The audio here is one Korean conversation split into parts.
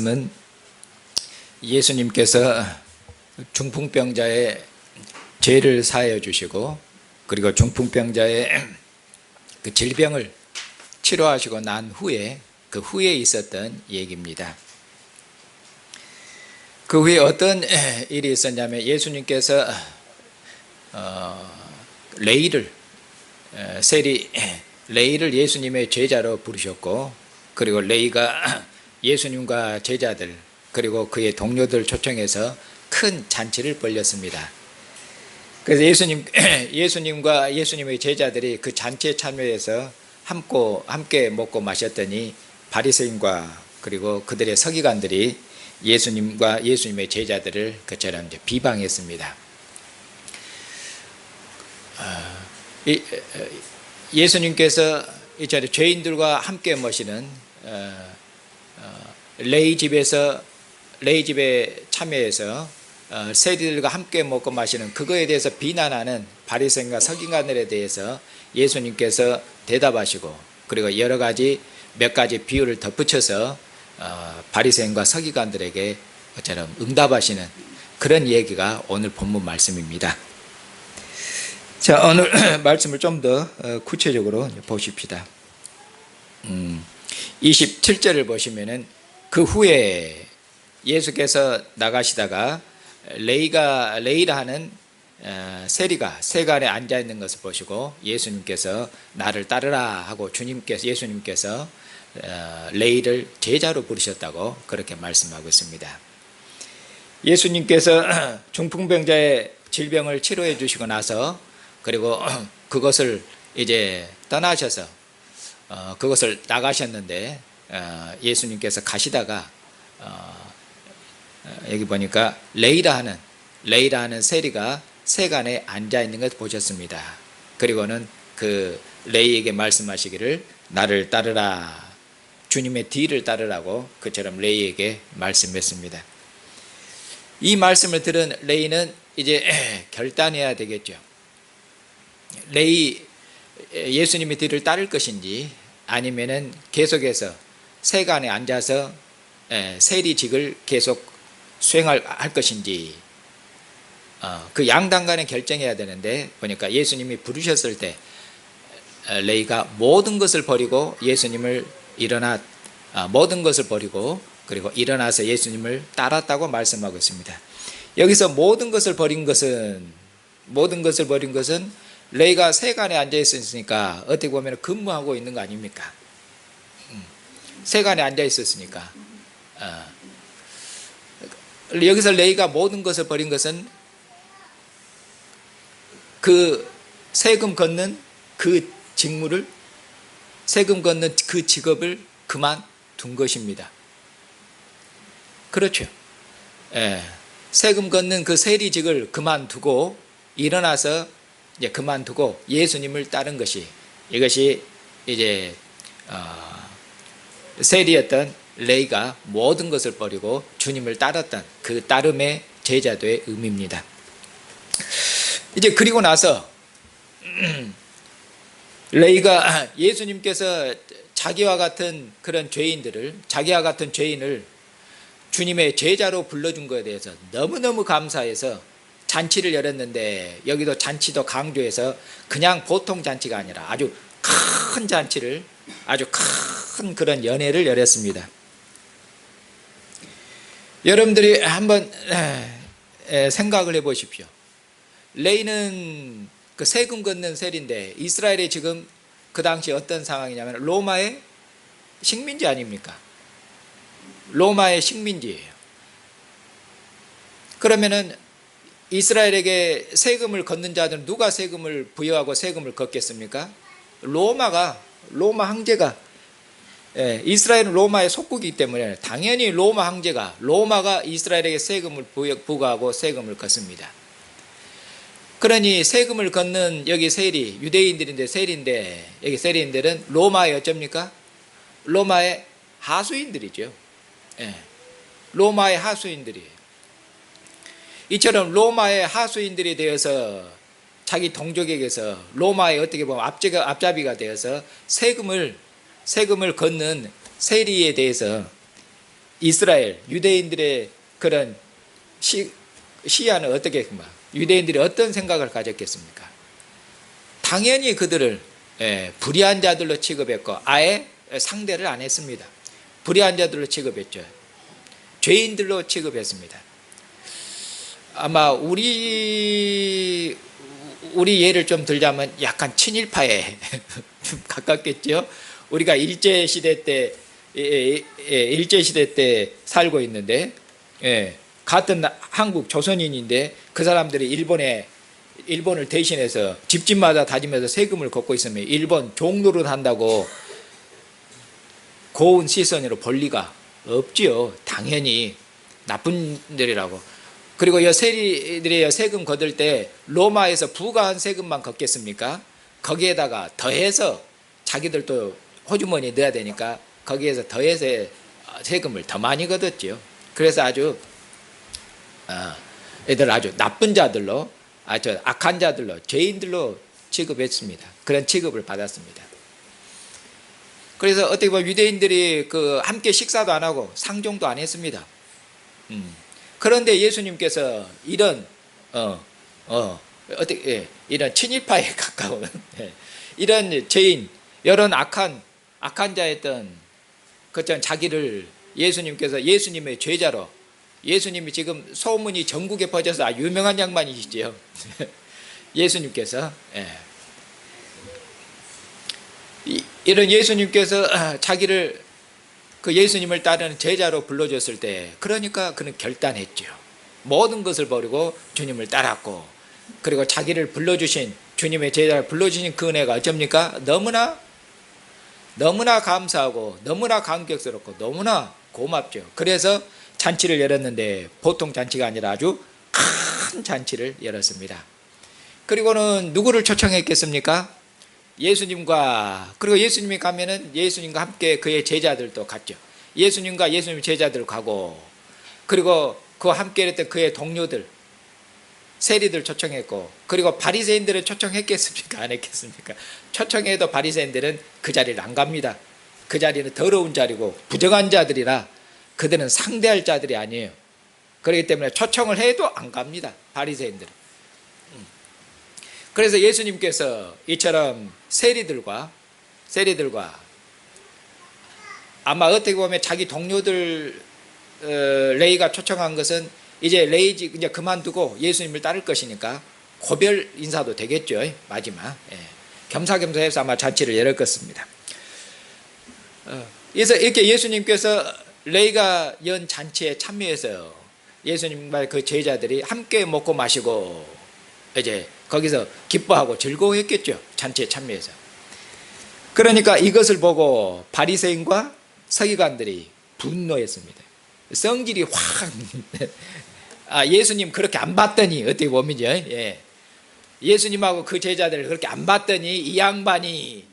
은 예수님께서 중풍병자의 죄를 사하여 주시고 그리고 중풍병자의 그 질병을 치료하시고 난 후에 그 후에 있었던 얘기입니다. 그 후에 어떤 일이 있었냐면 예수님께서 레이를 예수님의 제자로 부르셨고 그리고 레이가 예수님과 제자들 그리고 그의 동료들 초청해서 큰 잔치를 벌였습니다. 그래서 예수님과 예수님의 제자들이 그 잔치에 참여해서 함께 먹고 마셨더니 바리새인과 그리고 그들의 서기관들이 예수님과 예수님의 제자들을 그처럼 이제 비방했습니다. 예수님께서 이처럼 죄인들과 함께 모시는 레이 집에 참여해서 세리들과 함께 먹고 마시는 그거에 대해서 비난하는 바리새인과 서기관들에 대해서 예수님께서 대답하시고 그리고 몇 가지 비유를 덧붙여서 바리새인과 서기관들에게 그처럼 응답하시는 그런 얘기가 오늘 본문 말씀입니다. 자, 오늘 말씀을 좀 더 구체적으로 보십시다. 27절을 보시면은 그 후에 예수께서 나가시다가 레이라 하는 세리가 앉아 있는 것을 보시고 예수님께서 나를 따르라 하고 예수님께서 레이를 제자로 부르셨다고 그렇게 말씀하고 있습니다. 예수님께서 중풍병자의 질병을 치료해 주시고 나서 그리고 그것을 이제 떠나셔서 그것을 나가셨는데 예수님께서 가시다가 여기 보니까 레이라 하는 세리가 세간에 앉아 있는 것을 보셨습니다. 그리고는 그 레이에게 말씀하시기를 나를 따르라, 주님의 뒤를 따르라고 그처럼 레이에게 말씀했습니다. 이 말씀을 들은 레이는 이제 결단해야 되겠죠. 예수님의 뒤를 따를 것인지 아니면은 계속해서 세간에 앉아서 세리직을 계속 수행할 것인지 그 양당 간에 결정해야 되는데 보니까 예수님이 부르셨을 때 레이가 모든 것을 버리고 모든 것을 버리고 그리고 일어나서 예수님을 따랐다고 말씀하고 있습니다. 여기서 모든 것을 버린 것은 레이가 세간에 앉아 있었으니까 어떻게 보면 근무하고 있는 거 아닙니까? 세간에 앉아 있었으니까 여기서 레이가 모든 것을 버린 것은 그 세금 걷는 그 직무를 세금 걷는 그 직업을 그만둔 것입니다. 그렇죠. 세금 걷는 그 세리직을 그만두고 일어나서 이제 그만두고 예수님을 따른 이것이 이제 세리였던 레이가 모든 것을 버리고 주님을 따랐던 그 따름의 제자도의 의미입니다. 이제 그리고 나서 레이가 예수님께서 자기와 같은 죄인을 주님의 제자로 불러준 것에 대해서 너무너무 감사해서 잔치를 열었는데 여기도 잔치도 강조해서 그냥 보통 잔치가 아니라 아주 큰 잔치를 아주 큰 그런 연회를 열었습니다. 여러분들이 한번 생각을 해보십시오. 레이는 그 세금 걷는 세리인데 이스라엘이 지금 그 당시 어떤 상황이냐면 로마의 식민지 아닙니까? 로마의 식민지예요. 그러면은 이스라엘에게 세금을 걷는 자들은 누가 세금을 부여하고 세금을 걷겠습니까? 로마 황제가 이스라엘은 로마의 속국이기 때문에 당연히 로마가 이스라엘에게 세금을 부과하고 세금을 걷습니다. 그러니 세금을 걷는 여기 유대인들인데 여기 세리인들은 로마의 어쩝니까? 로마의 하수인들이죠. 로마의 하수인들이에요. 이처럼 로마의 하수인들이 되어서 자기 동족에게서 로마의 어떻게 보면 앞잡이가 되어서 세금을 걷는 세리에 대해서 이스라엘 유대인들의 그런 시야는 어떻게 유대인들이 어떤 생각을 가졌겠습니까? 당연히 그들을 불의한 자들로 취급했고 아예 상대를 안 했습니다. 불의한 자들로 취급했죠. 죄인들로 취급했습니다. 아마 우리 예를 좀 들자면 약간 친일파에 좀 가깝겠죠. 우리가 일제시대 때 살고 있는데 같은 한국 조선인인데 그 사람들이 일본을 대신해서 집집마다 다니면서 세금을 걷고 있으면 일본 종노릇 한다고 고운 시선으로 볼 리가 없지요. 당연히 나쁜 들이라고. 그리고 이 세리들이 세금 걷을 때 로마에서 부과한 세금만 걷겠습니까? 거기에다가 더해서 자기들도 호주머니에 넣어야 되니까 거기에서 더해서 세금을 더 많이 걷었죠. 그래서 아주 애들 아주 나쁜 자들로, 아주 악한 자들로, 죄인들로 취급했습니다. 그런 취급을 받았습니다. 그래서 어떻게 보면 유대인들이 함께 식사도 안 하고 상종도 안 했습니다. 그런데 예수님께서 이런 이런 친일파에 가까운 이런 죄인, 이런 악한 자였던 그런 자기를 예수님께서 예수님의 제자로, 예수님이 지금 소문이 전국에 퍼져서 유명한 양반이시죠. 예수님께서 이런 예수님께서 자기를 그 예수님을 따르는 제자로 불러줬을 때, 그러니까 그는 결단했죠. 모든 것을 버리고 주님을 따랐고, 그리고 자기를 불러주신, 주님의 제자를 불러주신 그 은혜가 어쩝니까? 너무나 감사하고 너무나 감격스럽고 너무나 고맙죠. 그래서 잔치를 열었는데 보통 잔치가 아니라 아주 큰 잔치를 열었습니다. 그리고는 누구를 초청했겠습니까? 예수님과, 그리고 예수님이 가면은 예수님과 함께 그의 제자들도 갔죠. 예수님과 예수님의 제자들 가고, 그리고 그와 함께 했던 그의 동료들, 세리들 초청했고, 그리고 바리새인들을 초청했겠습니까? 안 했겠습니까? 초청해도 바리새인들은 그 자리를 안 갑니다. 그 자리는 더러운 자리고 부정한 자들이라 그들은 상대할 자들이 아니에요. 그렇기 때문에 초청을 해도 안 갑니다. 바리새인들은. 그래서 예수님께서 이처럼 세리들과 아마 어떻게 보면 자기 동료들 레이가 초청한 것은 이제 레이지 이제 그만두고 예수님을 따를 것이니까 고별 인사도 되겠죠. 마지막 겸사겸사해서 아마 잔치를 열을 것입니다. 그래서 이렇게 예수님께서 레이가 연 잔치에 참여해서 예수님과 그 제자들이 함께 먹고 마시고 이제 거기서 기뻐하고 즐거워했겠죠. 잔치에 참여해서. 그러니까 이것을 보고 바리새인과 서기관들이 분노했습니다. 성질이 확 예수님 그렇게 안 봤더니, 어떻게 보면요, 예수님하고 그 제자들을 그렇게 안 봤더니 이 양반이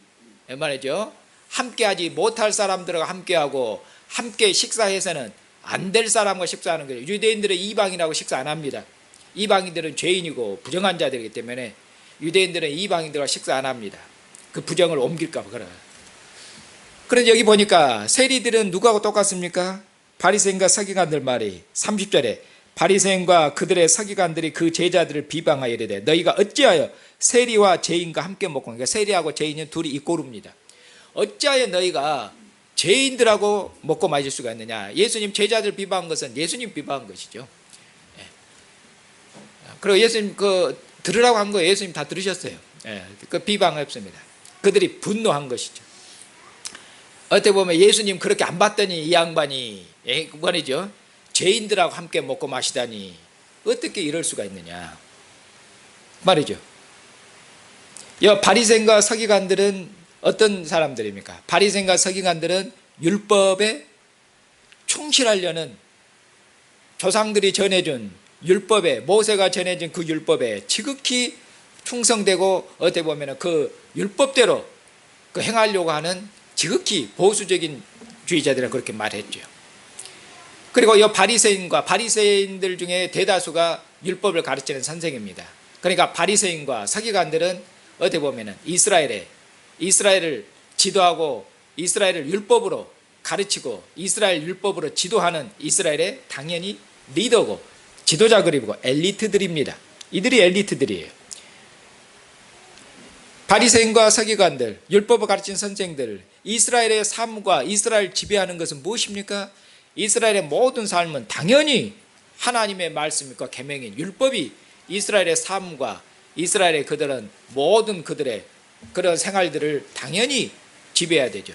말이죠, 함께하지 못할 사람들과 함께하고 함께 식사해서는 안 될 사람과 식사하는 거예요. 유대인들은 이방인하고 식사 안 합니다. 이방인들은 죄인이고 부정한 자들이기 때문에 유대인들은 이방인들과 식사 안 합니다. 그 부정을 옮길까 봐 그래요. 그런데 여기 보니까 세리들은 누구하고 똑같습니까? 바리새인과 서기관들 말이 30절에 바리새인과 그들의 서기관들이 그 제자들을 비방하여 이르되 너희가 어찌하여 세리와 죄인과 함께 먹고, 그러니까 세리하고 죄인은 둘이 이꼬릅니다. 어찌하여 너희가 죄인들하고 먹고 마실 수가 있느냐. 예수님 제자들 비방한 것은 예수님 비방한 것이죠. 그리고 예수님 들으라고 한 거 예수님 다 들으셨어요. 그 비방 없습니다. 그들이 분노한 것이죠. 어떻게 보면 예수님 그렇게 안 봤더니 이 양반이 말이죠, 죄인들하고 함께 먹고 마시다니 어떻게 이럴 수가 있느냐 말이죠. 이 바리새인과 서기관들은 어떤 사람들입니까? 바리새인과 서기관들은 율법에 충실하려는, 조상들이 전해준 율법에, 모세가 전해준 그 율법에 지극히 충성되고 어떻게 보면 그 율법대로 행하려고 하는 지극히 보수적인 주의자들은 그렇게 말했죠. 그리고 이 바리새인들 중에 대다수가 율법을 가르치는 선생입니다. 그러니까 바리새인과 서기관들은 어떻게 보면 이스라엘을 지도하고 이스라엘을 율법으로 가르치고 이스라엘 율법으로 지도하는 이스라엘의 당연히 리더고 지도자 그리고 엘리트들입니다. 이들이 엘리트들이에요. 바리새인과 서기관들, 율법을 가르친 선생들, 이스라엘의 삶과 이스라엘 지배하는 것은 무엇입니까? 이스라엘의 모든 삶은 당연히 하나님의 말씀과 계명인 율법이 이스라엘의 삶과 이스라엘의 그들은 모든 그들의 그런 생활들을 당연히 지배해야 되죠.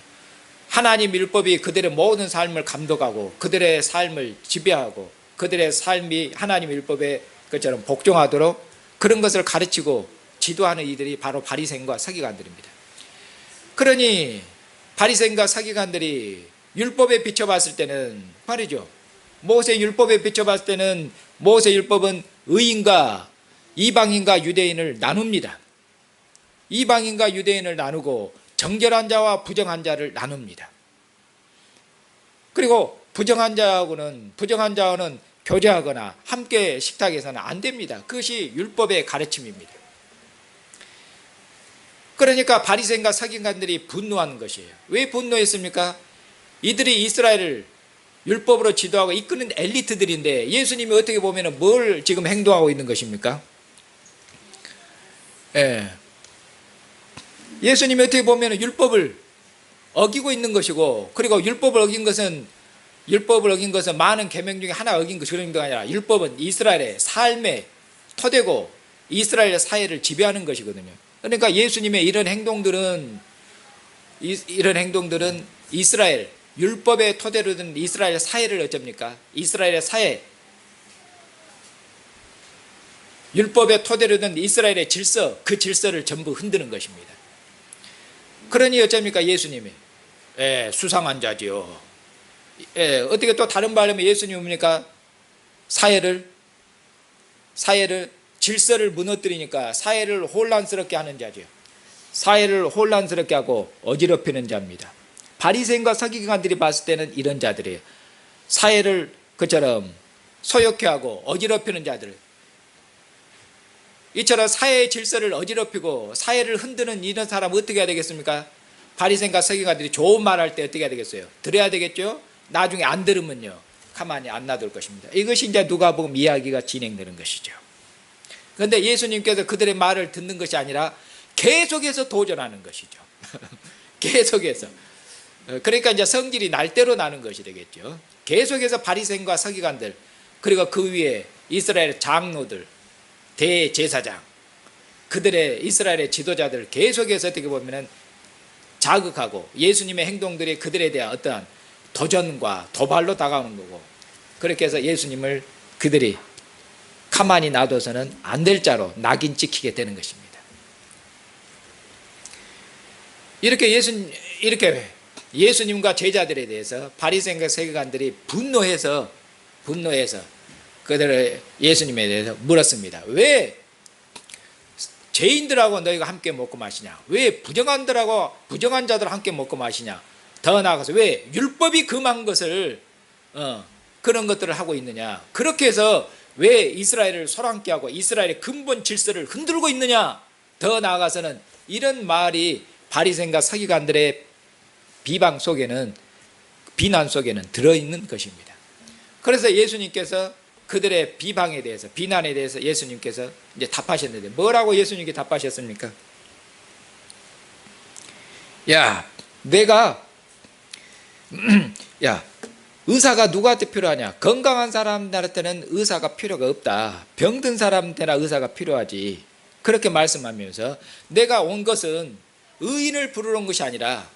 하나님 율법이 그들의 모든 삶을 감독하고 그들의 삶을 지배하고 그들의 삶이 하나님 율법에 그처럼 복종하도록 그런 것을 가르치고 지도하는 이들이 바로 바리새인과 서기관들입니다. 그러니 바리새인과 서기관들이 율법에 비춰봤을 때는 말이죠. 모세 율법에 비춰봤을 때는 모세 율법은 의인과 이방인과 유대인을 나눕니다. 이방인과 유대인을 나누고 정결한 자와 부정한 자를 나눕니다. 그리고 부정한 자하고는 교제하거나 함께 식탁에서는 안 됩니다. 그것이 율법의 가르침입니다. 그러니까 바리새인과 서기관들이 분노한 것이에요. 왜 분노했습니까? 이들이 이스라엘을 율법으로 지도하고 이끄는 엘리트들인데 예수님이 어떻게 보면 뭘 지금 행동하고 있는 것입니까? 예수님이 어떻게 보면 율법을 어기고 있는 것이고, 그리고 율법을 어긴 것은 많은 계명 중에 하나 어긴 것이 그런 게 아니라 율법은 이스라엘의 삶의 토대고 이스라엘의 사회를 지배하는 것이거든요. 그러니까 예수님의 이런 행동들은 이스라엘 율법의 토대로 든 이스라엘 사회를 어쩝니까? 이스라엘의 사회, 율법의 토대로 든 이스라엘의 질서, 그 질서를 전부 흔드는 것입니다. 그러니 어쩝니까? 예수님이 수상한 자지요. 어떻게 또 다른 말하면 예수님이 뭡니까? 사회를 질서를 무너뜨리니까 사회를 혼란스럽게 하는 자죠. 사회를 혼란스럽게 하고 어지럽히는 자입니다. 바리새인과 서기관들이 봤을 때는 이런 자들이에요. 사회를 그처럼 소욕케 하고 어지럽히는 자들. 이처럼 사회의 질서를 어지럽히고 사회를 흔드는 이런 사람 어떻게 해야 되겠습니까? 바리새인과 서기관들이 좋은 말할 때 어떻게 해야 되겠어요? 들어야 되겠죠? 나중에 안 들으면요, 가만히 안 놔둘 것입니다. 이것이 이제 누가복음 이야기가 진행되는 것이죠. 그런데 예수님께서 그들의 말을 듣는 것이 아니라 계속해서 도전하는 것이죠. 계속해서. 그러니까 이제 성질이 날대로 나는 것이 되겠죠. 계속해서 바리새인과 서기관들, 그리고 그 위에 이스라엘 장로들, 대제사장, 그들의 이스라엘의 지도자들 계속해서 어떻게 보면은 자극하고 예수님의 행동들이 그들에 대한 어떠한 도전과 도발로 다가오는 거고, 그렇게 해서 예수님을 그들이 가만히 놔둬서는 안 될 자로 낙인 찍히게 되는 것입니다. 이렇게 예수님과 제자들에 대해서 바리새인과 서기관들이 분노해서 그들을 예수님에 대해서 물었습니다. 왜 죄인들하고 너희가 함께 먹고 마시냐? 왜 부정한 자들 함께 먹고 마시냐? 더 나아가서 왜 율법이 금한 것을 그런 것들을 하고 있느냐? 그렇게 해서 왜 이스라엘을 소란케 하고 이스라엘의 근본 질서를 흔들고 있느냐? 더 나아가서는 이런 말이 바리새인과 서기관들의 비난 속에는 들어있는 것입니다. 그래서 예수님께서 그들의 비난에 대해서 예수님께서 이제 답하셨는데, 뭐라고 예수님께 답하셨습니까? 의사가 누구한테 필요하냐? 건강한 사람들한테는 의사가 필요가 없다. 병든 사람한테나 의사가 필요하지. 그렇게 말씀하면서 내가 온 것은 의인을 부르는 것이 아니라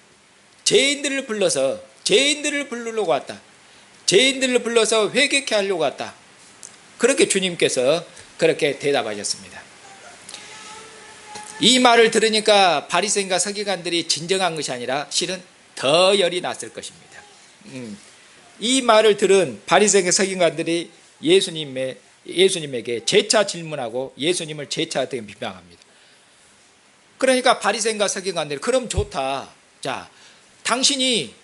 죄인들을 부르려고 왔다. 죄인들을 불러서 회개케 하려고 왔다. 그렇게 주님께서 그렇게 대답하셨습니다. 이 말을 들으니까 바리새인과 서기관들이 진정한 것이 아니라 실은 더 열이 났을 것입니다. 이 말을 들은 바리새인과 서기관들이 예수님에게 재차 질문하고 예수님을 재차 어떻게 비방합니다. 그러니까 바리새인과 서기관들이 그럼 좋다. 자, 당신이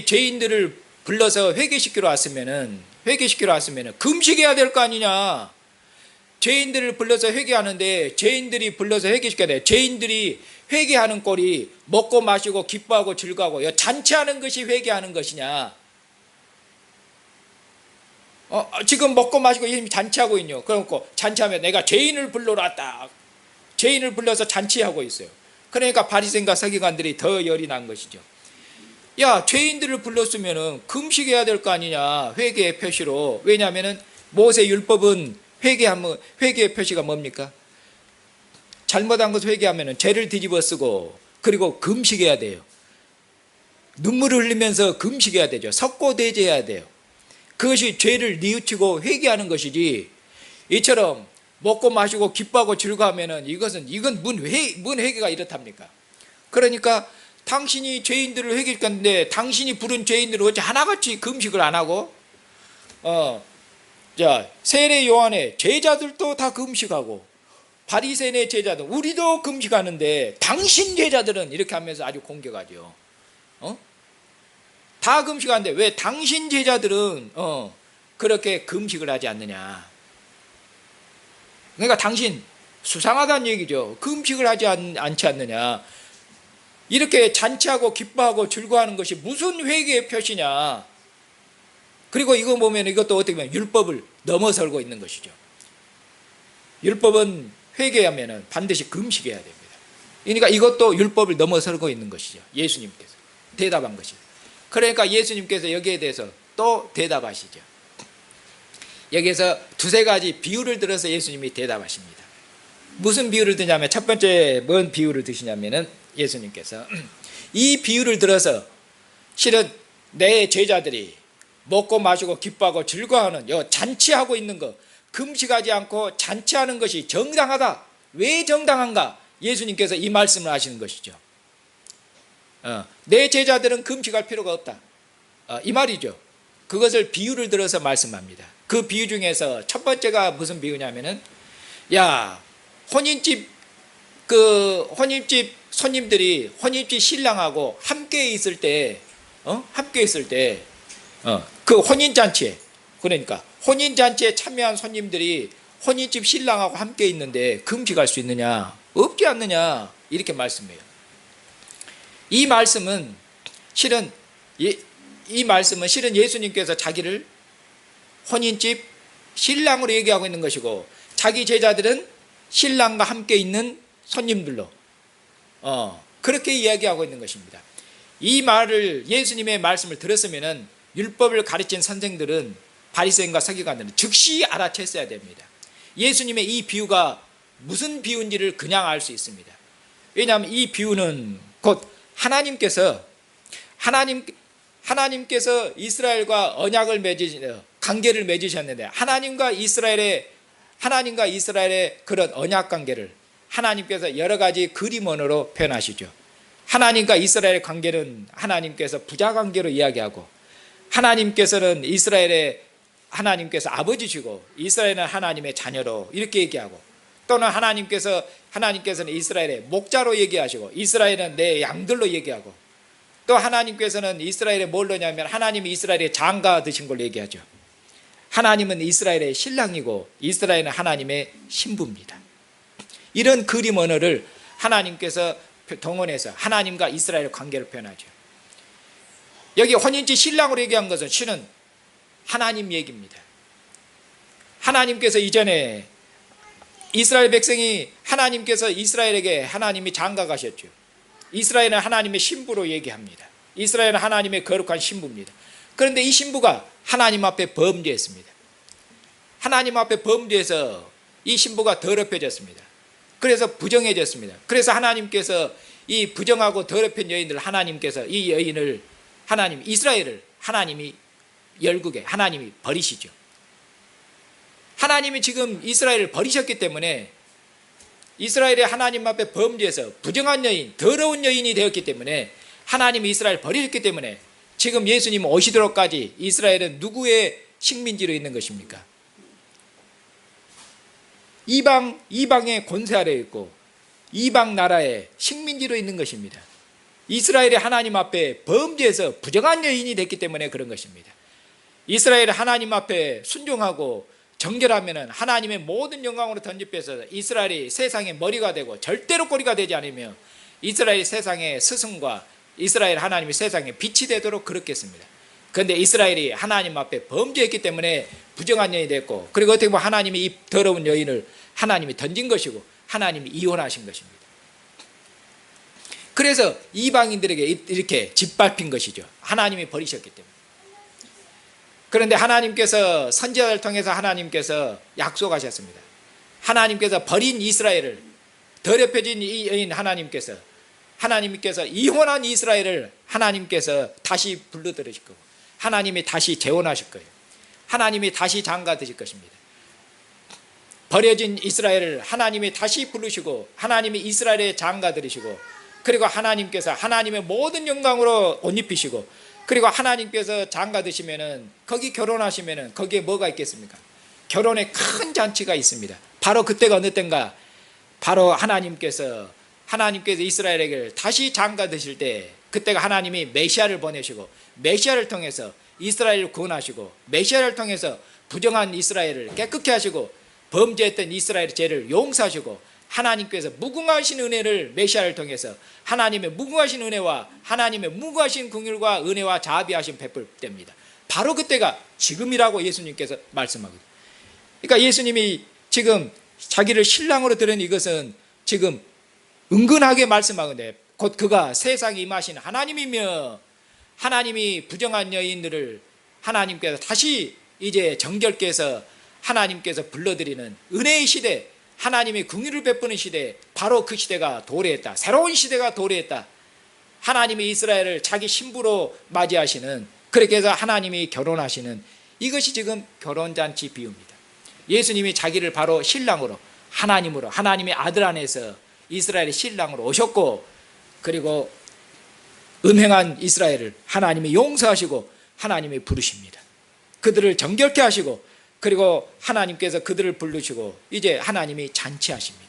죄인들을 불러서 회개시키러 왔으면은 금식해야 될 거 아니냐? 죄인들을 불러서 회개하는데 죄인들이 불러서 회개시켜야 돼. 죄인들이 회개하는 꼴이 먹고 마시고 기뻐하고 즐거워하고 잔치하는 것이 회개하는 것이냐? 지금 먹고 마시고 이미 잔치하고 있냐? 그러고 잔치하면 내가 죄인을 불러러 왔다. 죄인을 불러서 잔치하고 있어요. 그러니까 바리새인과 서기관들이 더 열이 난 것이죠. 야, 죄인들을 불렀으면 금식해야 될 거 아니냐, 회개의 표시로. 왜냐하면 모세 율법은 회개의 표시가 뭡니까? 잘못한 것을 회개하면 죄를 뒤집어 쓰고 그리고 금식해야 돼요. 눈물을 흘리면서 금식해야 되죠. 석고대죄해야 돼요. 그것이 죄를 뉘우치고 회개하는 것이지, 이처럼 먹고 마시고 기뻐하고 즐거워하면 이건 뭔 회개가 이렇답니까? 그러니까 당신이 죄인들을 회개할 건데 당신이 부른 죄인들을 어찌 하나같이 금식을 안 하고, 세례 요한의 제자들도 다 금식하고 바리새인의 제자들 우리도 금식하는데 당신 제자들은 이렇게 하면서 아주 공격하죠. 다 금식하는데 왜 당신 제자들은 그렇게 금식을 하지 않느냐? 그러니까 당신 수상하다는 얘기죠. 금식을 하지 않지 않느냐? 이렇게 잔치하고 기뻐하고 즐거워하는 것이 무슨 회개의 표시냐? 그리고 이거 보면 이것도 어떻게 보면 율법을 넘어설고 있는 것이죠. 율법은 회개하면 반드시 금식해야 됩니다. 그러니까 이것도 율법을 넘어설고 있는 것이죠. 예수님께서 대답한 것이죠. 그러니까 예수님께서 여기에 대해서 또 대답하시죠. 여기에서 두세 가지 비유를 들어서 예수님이 대답하십니다. 무슨 비유를 드냐면, 첫 번째 뭔 비유를 드시냐면은 예수님께서 이 비유를 들어서 실은 내 제자들이 먹고 마시고 기뻐하고 즐거워하는 잔치하고 있는 것, 금식하지 않고 잔치하는 것이 정당하다. 왜 정당한가? 예수님께서 이 말씀을 하시는 것이죠. 내 제자들은 금식할 필요가 없다, 이 말이죠. 그것을 비유를 들어서 말씀합니다. 그 비유 중에서 첫 번째가 무슨 비유냐면은, 혼인집 손님들이 혼인집 신랑하고 함께 있을 때, 그 혼인잔치에, 그러니까 혼인잔치에 참여한 손님들이 혼인집 신랑하고 함께 있는데 금식할 수 있느냐? 없지 않느냐? 이렇게 말씀해요. 이 말씀은 실은 예수님께서 자기를 혼인집 신랑으로 얘기하고 있는 것이고, 자기 제자들은 신랑과 함께 있는 손님들로 그렇게 이야기하고 있는 것입니다. 이 말을, 예수님의 말씀을 들었으면 율법을 가르친 선생들은, 바리새인과 서기관들은 즉시 알아챘어야 됩니다. 예수님의 이 비유가 무슨 비유인지를 그냥 알 수 있습니다. 왜냐하면 이 비유는 곧 하나님께서 이스라엘과 언약을 관계를 맺으셨는데, 하나님과 이스라엘의 그런 언약 관계를 하나님께서 여러 가지 그림언어로 표현하시죠. 하나님과 이스라엘의 관계는 하나님께서 부자 관계로 이야기하고, 하나님께서 아버지시고 이스라엘은 하나님의 자녀로 이렇게 얘기하고, 또는 하나님께서는 이스라엘의 목자로 얘기하시고 이스라엘은 내 양들로 얘기하고, 또 하나님께서는 이스라엘의 뭘로냐면 하나님이 이스라엘의 장가 되신 걸로 얘기하죠. 하나님은 이스라엘의 신랑이고 이스라엘은 하나님의 신부입니다. 이런 그림 언어를 하나님께서 동원해서 하나님과 이스라엘의 관계를 표현하죠. 여기 혼인집 신랑으로 얘기한 것은 실은 하나님 얘기입니다. 하나님께서 이전에 이스라엘 백성이, 하나님께서 이스라엘에게 하나님이 장가 가셨죠. 이스라엘은 하나님의 신부로 얘기합니다. 이스라엘은 하나님의 거룩한 신부입니다. 그런데 이 신부가 하나님 앞에 범죄했습니다. 하나님 앞에 범죄해서 이 신부가 더럽혀졌습니다. 그래서 부정해졌습니다. 그래서 하나님께서 이 부정하고 더럽힌 여인들을, 하나님께서 이 여인을, 이스라엘을 하나님이 열국에 하나님이 버리시죠. 하나님이 지금 이스라엘을 버리셨기 때문에, 이스라엘이 하나님 앞에 범죄해서 부정한 여인, 더러운 여인이 되었기 때문에, 하나님이 이스라엘을 버리셨기 때문에 지금 예수님 오시도록까지 이스라엘은 누구의 식민지로 있는 것입니까? 이방의 권세 아래에 있고 이방 나라의 식민지로 있는 것입니다. 이스라엘이 하나님 앞에 범죄해서 부정한 여인이 됐기 때문에 그런 것입니다. 이스라엘이 하나님 앞에 순종하고 정결하면 하나님의 모든 영광으로 던집혀서 이스라엘이 세상의 머리가 되고 절대로 꼬리가 되지 않으며, 이스라엘 세상의 스승과 이스라엘 하나님이 세상에 빛이 되도록 그렇게 했습니다. 그런데 이스라엘이 하나님 앞에 범죄했기 때문에 부정한 여인이 됐고, 그리고 어떻게 보면 하나님이 이 더러운 여인을 하나님이 던진 것이고 하나님이 이혼하신 것입니다. 그래서 이방인들에게 이렇게 짓밟힌 것이죠. 하나님이 버리셨기 때문에. 그런데 하나님께서 선지자를 통해서 하나님께서 약속하셨습니다. 하나님께서 버린 이스라엘을, 더럽혀진 이 여인 하나님께서 이혼한 이스라엘을 하나님께서 다시 불러들으실 거고, 하나님이 다시 재혼하실 거예요. 하나님이 다시 장가드실 것입니다. 버려진 이스라엘을 하나님이 다시 부르시고, 하나님이 이스라엘에 장가들이시고, 그리고 하나님께서 하나님의 모든 영광으로 옷 입히시고, 그리고 하나님께서 장가드시면은, 거기 결혼하시면은 거기에 뭐가 있겠습니까? 결혼의 큰 잔치가 있습니다. 바로 그때가 어느 때인가? 바로 하나님께서 이스라엘에게 다시 장가드실 때, 그때가 하나님이 메시아를 보내시고, 메시아를 통해서 이스라엘을 구원하시고, 메시아를 통해서 부정한 이스라엘을 깨끗게 하시고, 범죄했던 이스라엘의 죄를 용서하시고, 하나님께서 무궁하신 은혜를 메시아를 통해서 하나님의 무궁하신 은혜와 하나님의 무궁하신 긍휼과 은혜와 자비하심 베풀 때입니다. 바로 그때가 지금이라고 예수님께서 말씀하거든요. 그러니까 예수님이 지금 자기를 신랑으로 들은 이것은 지금 은근하게 말씀하건대 곧 그가 세상에 임하신 하나님이며, 하나님이 부정한 여인들을 하나님께서 다시 이제 정결케 해서 하나님께서 불러들이는 은혜의 시대, 하나님의 긍휼을 베푸는 시대, 바로 그 시대가 도래했다. 새로운 시대가 도래했다. 하나님이 이스라엘을 자기 신부로 맞이하시는, 그렇게 해서 하나님이 결혼하시는, 이것이 지금 결혼잔치 비유입니다. 예수님이 자기를 바로 신랑으로, 하나님으로, 하나님의 아들 안에서 이스라엘의 신랑으로 오셨고, 그리고 음행한 이스라엘을 하나님이 용서하시고 하나님이 부르십니다. 그들을 정결케 하시고, 그리고 하나님께서 그들을 부르시고 이제 하나님이 잔치하십니다.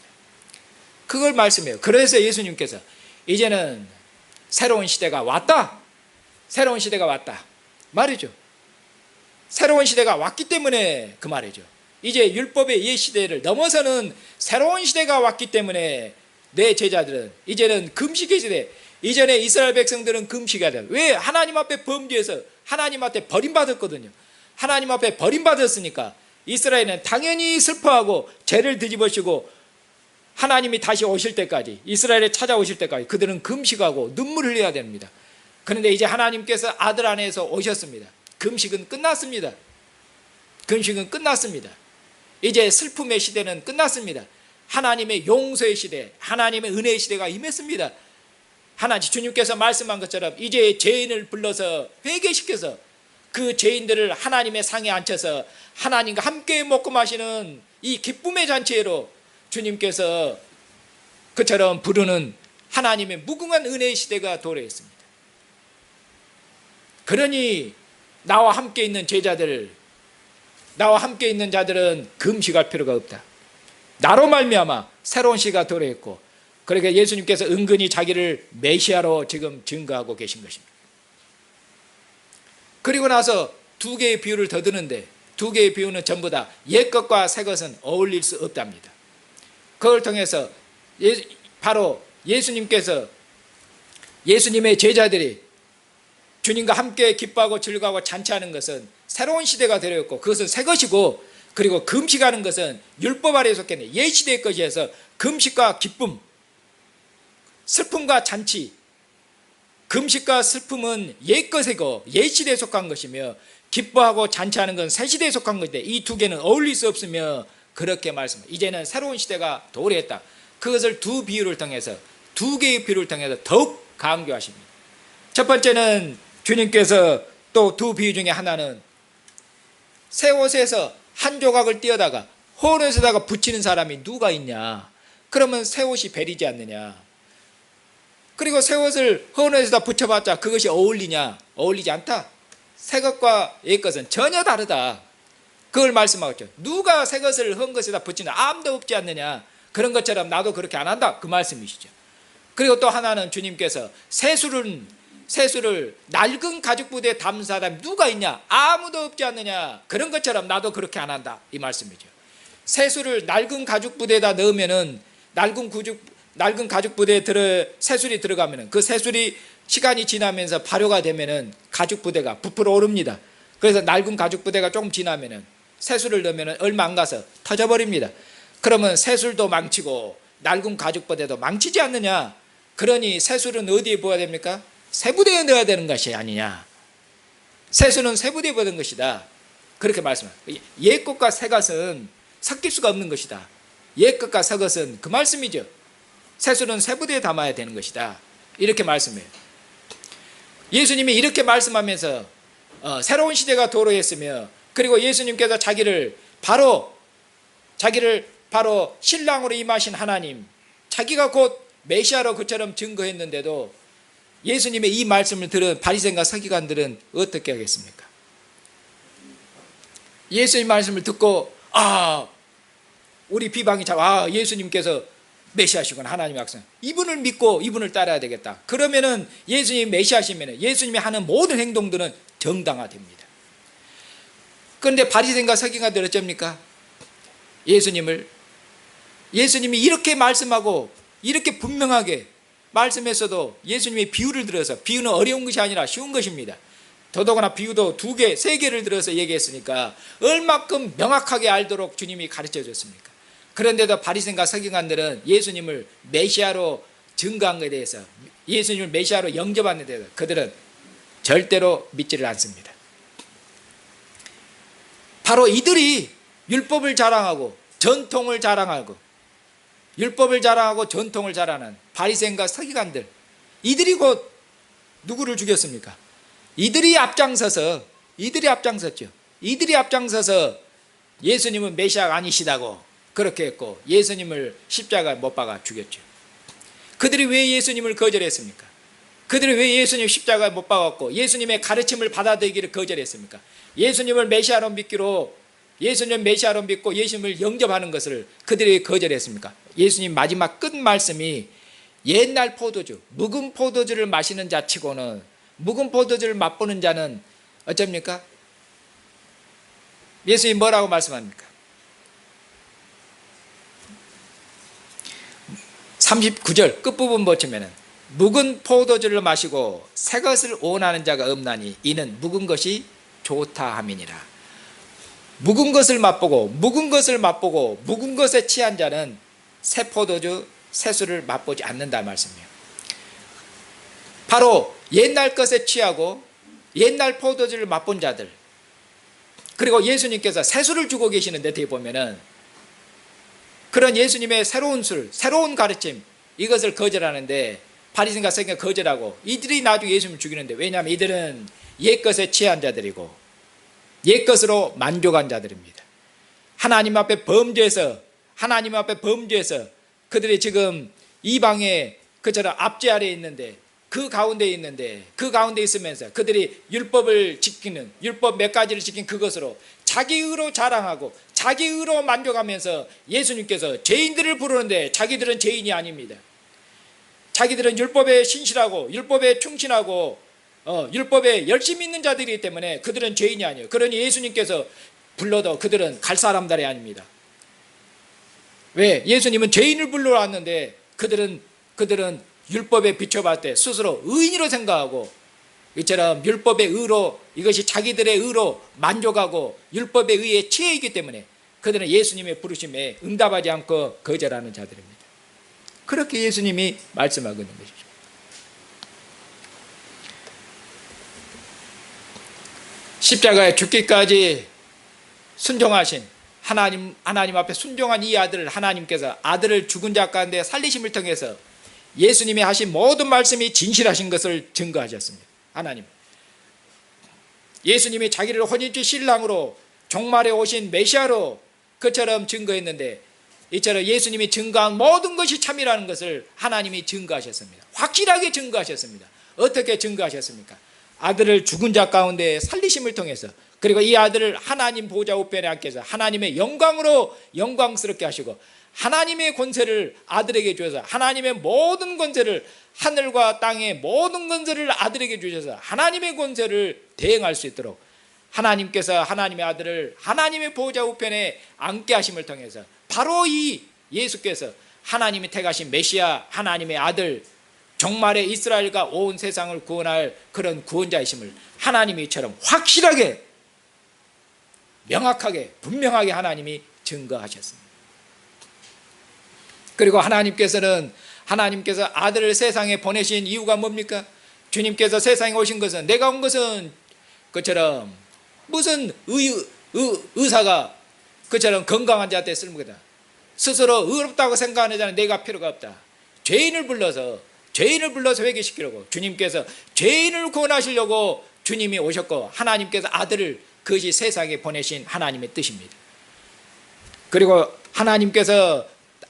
그걸 말씀해요. 그래서 예수님께서 이제는 새로운 시대가 왔다, 새로운 시대가 왔다 말이죠. 새로운 시대가 왔기 때문에 그 말이죠. 이제 율법의 옛 시대를 넘어서는 새로운 시대가 왔기 때문에 내 제자들은 이제는 금식의 시대, 이전에 이스라엘 백성들은 금식해야 돼요. 왜? 하나님 앞에 범죄해서 하나님 앞에 버림받았거든요. 하나님 앞에 버림받았으니까 이스라엘은 당연히 슬퍼하고 죄를 뒤집으시고, 하나님이 다시 오실 때까지, 이스라엘에 찾아오실 때까지 그들은 금식하고 눈물을 흘려야 됩니다. 그런데 이제 하나님께서 아들 안에서 오셨습니다. 금식은 끝났습니다. 금식은 끝났습니다. 이제 슬픔의 시대는 끝났습니다. 하나님의 용서의 시대, 하나님의 은혜의 시대가 임했습니다. 주님께서 말씀한 것처럼 이제 죄인을 불러서 회개시켜서 그 죄인들을 하나님의 상에 앉혀서 하나님과 함께 먹고 마시는 이 기쁨의 잔치로 주님께서 그처럼 부르는 하나님의 무궁한 은혜의 시대가 도래했습니다. 그러니 나와 함께 있는 제자들, 나와 함께 있는 자들은 금식할 필요가 없다. 나로 말미암아 새로운 시가 도래했고, 그러니까 예수님께서 은근히 자기를 메시아로 지금 증거하고 계신 것입니다. 그리고 나서 두 개의 비유를 더 드는데, 두 개의 비유는 전부 다 옛것과 새것은 어울릴 수 없답니다. 그걸 통해서 바로 예수님께서, 예수님의 제자들이 주님과 함께 기뻐하고 즐거워하고 잔치하는 것은 새로운 시대가 되었고, 그것은 새 것이고, 그리고 금식하는 것은 율법 아래에 속했네 옛 시대의 것이어서 금식과 기쁨, 슬픔과 잔치, 금식과 슬픔은 옛 것이고 옛 시대에 속한 것이며, 기뻐하고 잔치하는 것은 새 시대에 속한 것인데 이 두 개는 어울릴 수 없으며, 그렇게 말씀합니다. 이제는 새로운 시대가 도래했다. 그것을 두 비유를 통해서, 두 개의 비유를 통해서 더욱 강조하십니다. 첫 번째는 주님께서 또 두 비유 중에 하나는 새 옷에서 한 조각을 띄어다가 헌 옷에다가 붙이는 사람이 누가 있냐, 그러면 새 옷이 베리지 않느냐. 그리고 새 옷을 헌 옷에다 붙여봤자 그것이 어울리냐? 어울리지 않다. 새 것과 옛 것은 전혀 다르다. 그걸 말씀하겠죠. 누가 새 것을 헌 것에다 붙이나 아무도 없지 않느냐. 그런 것처럼 나도 그렇게 안 한다, 그 말씀이시죠. 그리고 또 하나는 주님께서 세수를 낡은 가죽 부대에 담은 사람이 누가 있냐? 아무도 없지 않느냐. 그런 것처럼 나도 그렇게 안 한다, 이 말씀이죠. 세수를 낡은 가죽 부대에다 넣으면은 낡은 낡은 가죽 부대에 새술이 들어가면은 그 새술이 시간이 지나면서 발효가 되면은 가죽 부대가 부풀어 오릅니다. 그래서 낡은 가죽 부대가 조금 지나면은 새술을 넣으면은 얼마 안 가서 터져버립니다. 그러면 새술도 망치고 낡은 가죽 부대도 망치지 않느냐? 그러니 새술은 어디에 부어야 됩니까? 새 부대에 넣어야 되는 것이 아니냐? 새술은 새 부대에 부어야 것이다. 그렇게 말씀합니다. 옛 것과 새 것은 섞일 수가 없는 것이다. 옛 것과 새 것은 그 말씀이죠. 새술은 새 부대에 담아야 되는 것이다. 이렇게 말씀해요. 예수님이 이렇게 말씀하면서 새로운 시대가 도래했으며, 그리고 예수님께서 자기를 바로 신랑으로 임하신 하나님, 자기가 곧 메시아로 그처럼 증거했는데도 예수님의 이 말씀을 들은 바리새인과 서기관들은 어떻게 하겠습니까? 예수님 말씀을 듣고 우리 비방이 예수님께서 메시아시구나, 하나님의 백성, 이분을 믿고 이분을 따라야 되겠다. 그러면은 예수님이 메시아시면 예수님이 하는 모든 행동들은 정당화됩니다. 그런데 바리새인과 서기관들 어쩝니까? 예수님이 이렇게 말씀하고 이렇게 분명하게 말씀했어도 예수님이 비유를 들어서, 비유는 어려운 것이 아니라 쉬운 것입니다. 더더구나 비유도 2개, 3개를 들어서 얘기했으니까 얼마큼 명확하게 알도록 주님이 가르쳐 줬습니까? 그런데도 바리새인과 서기관들은 예수님을 메시아로 증거한 것에 대해서, 예수님을 메시아로 영접하는 데 대해서 그들은 절대로 믿지를 않습니다. 바로 이들이 율법을 자랑하고 전통을 자랑하고 율법을 자랑하고 전통을 자랑하는 바리새인과 서기관들, 이들이 곧 누구를 죽였습니까? 이들이 앞장서서 예수님은 메시아가 아니시다고 그렇게 했고 예수님을 십자가에 못 박아 죽였죠. 그들이 왜 예수님을 거절했습니까? 그들이 왜 예수님 십자가에 못 박았고 예수님의 가르침을 받아들이기를 거절했습니까? 예수님을 메시아로 믿고 예수님을 영접하는 것을 그들이 거절했습니까? 예수님 마지막 끝 말씀이 옛날 포도주, 묵은 포도주를 마시는 자치고는, 묵은 포도주를 맛보는 자는 어쩝니까? 예수님 뭐라고 말씀합니까? 39절 끝부분 보시면은 묵은 포도주를 마시고 새 것을 원하는 자가 없나니 이는 묵은 것이 좋다 함이니라. 묵은 것을 맛보고 묵은 것에 취한 자는 새 포도주, 새 술을 맛보지 않는다 말씀이에요. 바로 옛날 것에 취하고 옛날 포도주를 맛본 자들, 그리고 예수님께서 새 술을 주고 계시는데 뒤에 보면은 그런 예수님의 새로운 술, 새로운 가르침, 이것을 거절하는데 바리새인과 서기관이 거절하고 이들이 나중에 예수님을 죽이는데, 왜냐하면 이들은 옛것에 취한 자들이고 옛것으로 만족한 자들입니다. 하나님 앞에 범죄해서 그들이 지금 이방의 그처럼 압제 아래에 있는데, 그 가운데 있으면서 그들이 율법을 지키는, 율법 몇 가지를 지킨 그것으로 자기 의로 자랑하고 자기 의로 만족하면서 예수님께서 죄인들을 부르는데 자기들은 죄인이 아닙니다. 자기들은 율법에 신실하고 율법에 충실하고 율법에 열심히 있는 자들이기 때문에 그들은 죄인이 아니에요. 그러니 예수님께서 불러도 그들은 갈 사람들이 아닙니다. 왜? 예수님은 죄인을 불러 왔는데 그들은 율법에 비춰봤을 때 스스로 의인으로 생각하고, 이처럼 율법의 의로, 이것이 자기들의 의로 만족하고 율법의 의에 취해 있기 때문에 그들은 예수님의 부르심에 응답하지 않고 거절하는 자들입니다. 그렇게 예수님이 말씀하고 있는 것이죠. 십자가에 죽기까지 순종하신 하나님 앞에 순종한 이 아들을, 하나님께서 아들을 죽은 자 가운데 살리심을 통해서 예수님이 하신 모든 말씀이 진실하신 것을 증거하셨습니다. 하나님, 예수님이 자기를 혼인주 신랑으로 종말에 오신 메시아로 그처럼 증거했는데, 이처럼 예수님이 증거한 모든 것이 참이라는 것을 하나님이 증거하셨습니다. 확실하게 증거하셨습니다. 어떻게 증거하셨습니까? 아들을 죽은 자 가운데 살리심을 통해서, 그리고 이 아들을 하나님 보좌 우편에 앉게 해서 하나님의 영광으로 영광스럽게 하시고, 하나님의 권세를 아들에게 주셔서 하나님의 모든 권세를, 하늘과 땅의 모든 권세를 아들에게 주셔서 하나님의 권세를 대행할 수 있도록 하나님께서 하나님의 아들을 하나님의 보좌 우편에 앉게 하심을 통해서 바로 이 예수께서 하나님이 택하신 메시아 하나님의 아들 종말의 이스라엘과 온 세상을 구원할 그런 구원자이심을 하나님이 이처럼 확실하게 명확하게 분명하게 하나님이 증거하셨습니다. 그리고 하나님께서 아들을 세상에 보내신 이유가 뭡니까? 주님께서 세상에 오신 것은, 내가 온 것은 그처럼 무슨 의사가 그처럼 건강한 자한테 쓰는 거다. 스스로 의롭다고 생각하는 자는 내가 필요가 없다. 죄인을 불러서 회개시키려고, 주님께서 죄인을 구원하시려고 주님이 오셨고, 하나님께서 아들을 그것이 세상에 보내신 하나님의 뜻입니다. 그리고 하나님께서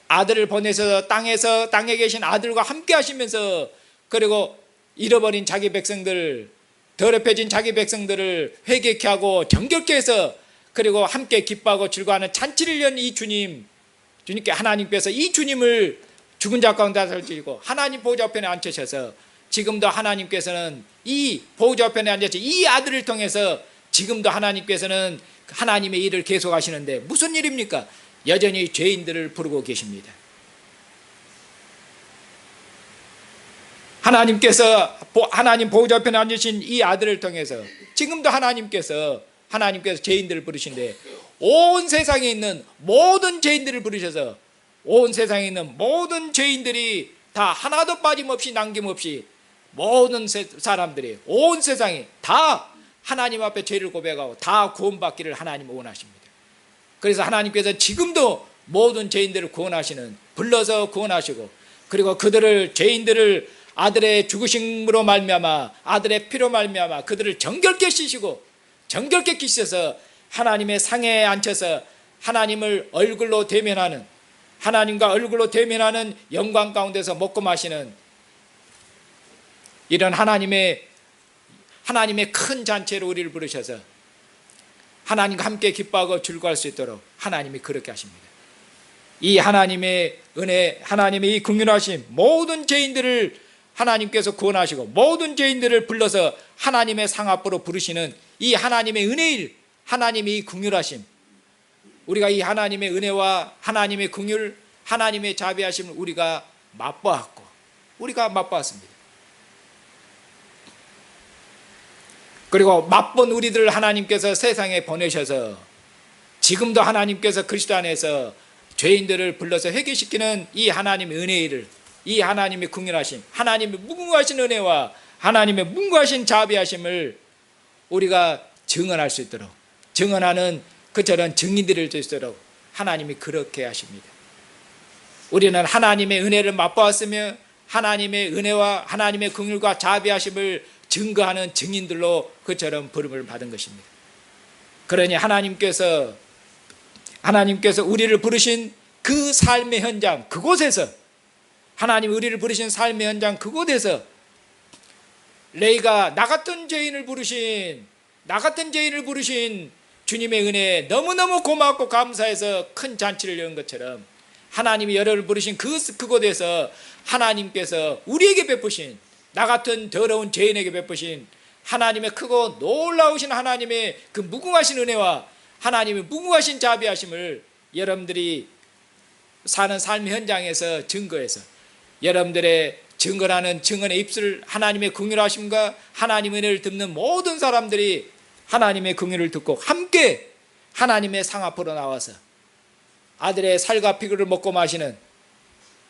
아들을 보내서 땅에 계신 아들과 함께 하시면서, 그리고 잃어버린 자기 백성들, 더럽혀진 자기 백성들을 회개케 하고 정결케 해서, 그리고 함께 기뻐하고 즐거워하는 잔치를 연 이 주님께 하나님께서 이 주님을 죽은 자 가운데 살리시고 하나님 보좌 우편에 앉으셔서, 지금도 하나님께서는 이 보좌 우편에 앉으셔서 이 아들을 통해서 지금도 하나님께서는 하나님의 일을 계속하시는데, 무슨 일입니까? 여전히 죄인들을 부르고 계십니다. 하나님 보좌 우편에 앉으신 이 아들을 통해서 지금도 하나님께서 죄인들을 부르신데, 온 세상에 있는 모든 죄인들을 부르셔서 온 세상에 있는 모든 죄인들이 다 하나도 빠짐없이 남김없이 모든 사람들이, 온 세상이 다 하나님 앞에 죄를 고백하고 다 구원받기를 하나님은 원하십니다. 그래서 하나님께서 지금도 모든 죄인들을 불러서 구원하시고, 그리고 죄인들을 아들의 죽으심으로 말미암아, 아들의 피로 말미암아 그들을 정결케 씻으시고 정결케 씻어서 하나님의 상에 앉혀서 하나님을 얼굴로 대면하는, 하나님과 얼굴로 대면하는 영광 가운데서 먹고 마시는 이런 하나님의 큰 잔치로 우리를 부르셔서 하나님과 함께 기뻐하고 즐거워할 수 있도록 하나님이 그렇게 하십니다. 이 하나님의 은혜, 하나님의 이 긍휼하심, 모든 죄인들을 하나님께서 구원하시고 모든 죄인들을 불러서 하나님의 상 앞으로 부르시는 이 하나님의 은혜일, 하나님의 이 긍휼하심, 우리가 이 하나님의 은혜와 하나님의 긍휼, 하나님의 자비하심을 우리가 맛보았습니다. 그리고 맛본 우리들을 하나님께서 세상에 보내셔서 지금도 하나님께서 그리스도 안에서 죄인들을 불러서 회개시키는 이 하나님의 은혜를, 이 하나님의 긍휼하심, 하나님의 무궁하신 은혜와 하나님의 무궁하신 자비하심을 우리가 증언할 수 있도록, 증언하는 그처럼 증인들을 될 수 있도록 하나님이 그렇게 하십니다. 우리는 하나님의 은혜를 맛보았으며 하나님의 은혜와 하나님의 긍휼과 자비하심을 증거하는 증인들로 그처럼 부름을 받은 것입니다. 그러니 하나님께서 우리를 부르신 그 삶의 현장, 그곳에서, 하나님 우리를 부르신 삶의 현장 그곳에서 레이가 나 같은 죄인을 부르신 주님의 은혜에 너무너무 고맙고 감사해서 큰 잔치를 여는 것처럼, 하나님이 여러분을 부르신 그곳에서 하나님께서 우리에게 베푸신, 나 같은 더러운 죄인에게 베푸신 하나님의 크고 놀라우신 하나님의 그 무궁하신 은혜와 하나님의 무궁하신 자비하심을 여러분들이 사는 삶의 현장에서 증거해서, 여러분들의 증거하는 증언의 입술, 하나님의 긍휼하심과 하나님의 은혜를 듣는 모든 사람들이 하나님의 긍휼을 듣고 함께 하나님의 상 앞으로 나와서 아들의 살과 피를 먹고 마시는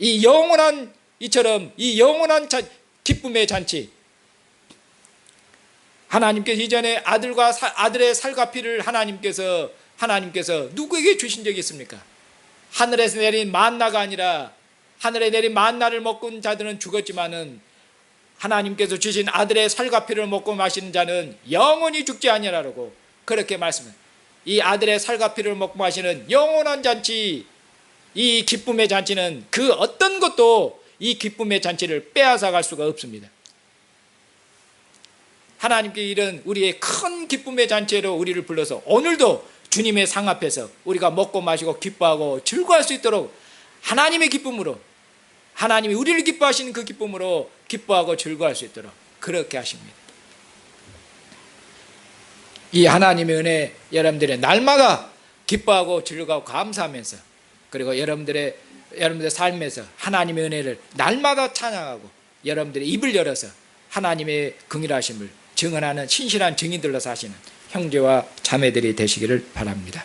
이 영원한 기쁨의 잔치, 하나님께서 이전에 아들의 살과 피를 하나님께서 누구에게 주신 적이 있습니까? 하늘에서 내린 만나가 아니라, 하늘에 내린 만나를 먹은 자들은 죽었지만은 하나님께서 주신 아들의 살과 피를 먹고 마시는 자는 영원히 죽지 아니하라고 그렇게 말씀합니다. 이 아들의 살과 피를 먹고 마시는 영원한 잔치, 이 기쁨의 잔치는 그 어떤 것도 이 기쁨의 잔치를 빼앗아갈 수가 없습니다. 하나님께 이런 우리의 큰 기쁨의 잔치로 우리를 불러서 오늘도 주님의 상 앞에서 우리가 먹고 마시고 기뻐하고 즐거워할 수 있도록 하나님의 기쁨으로, 하나님이 우리를 기뻐하시는 그 기쁨으로 기뻐하고 즐거워할 수 있도록 그렇게 하십니다. 이 하나님의 은혜 여러분들의 날마다 기뻐하고 즐거워하고 감사하면서, 그리고 여러분들의 여러분들 삶에서 하나님의 은혜를 날마다 찬양하고 여러분들의 입을 열어서 하나님의 긍휼하심을 증언하는 신실한 증인들로 사시는 형제와 자매들이 되시기를 바랍니다.